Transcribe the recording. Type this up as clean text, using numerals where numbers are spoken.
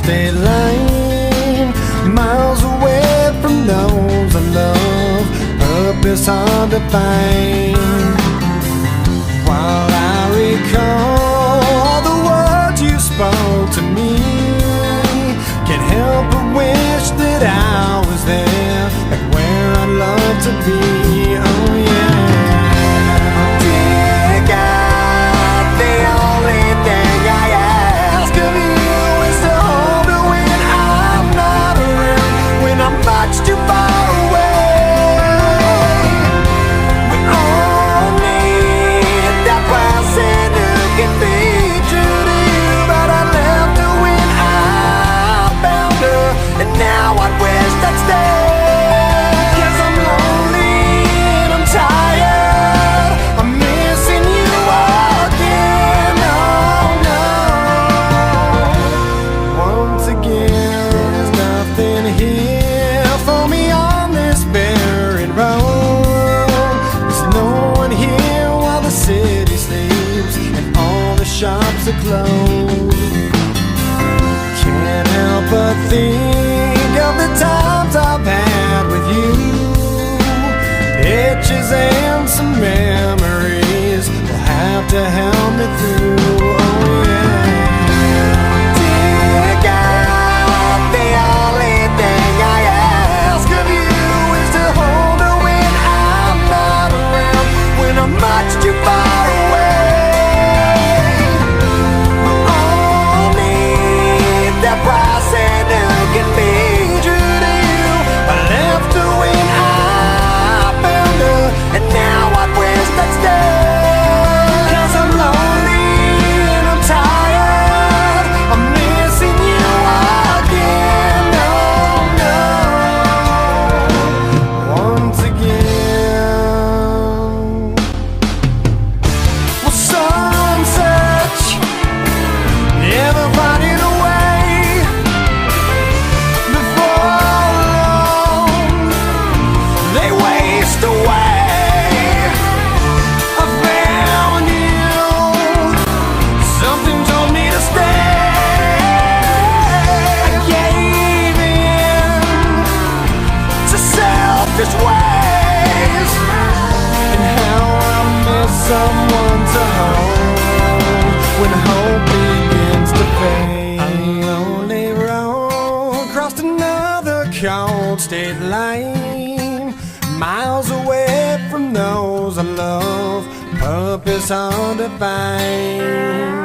state line, miles away from those I love, purpose hard to find. While I recall the words you spoke to me, can't help but wish that I was there, like where I'd love to be. Oh yeah. Dear God, the only thing I ask of you is to hold me when I'm not around, when I'm much too far away. We all need that person who can be true to you, but I left her when I found her, and now I wish I'd stay. 'Cause I'm lonely and I'm tired, I'm missing you again. Oh no. Once again, there's nothing here for me on this barren road. There's no one here while the city sleeps and all the shops are closed. Can't help but think of the times I've had with you, pictures and some memories will have to help me through. Oh yeah. Dear God, the only thing I ask of you is to hold her when I'm not around, when I'm much too far away. We all need that person who can be true to you. I left her when I found her, and now I wish I'd stay. 'Cause I'm lonely and I'm tired, I'm missing you again. Oh no. Once again. Well, some search, never finding a way. Before long, they waste away. I found you, something told me to stay. I gave in to selfish ways, and how I miss someone to hold when hope begins to fade. A lonely road crossed another cold state line, miles away from those I love, purpose hard to find.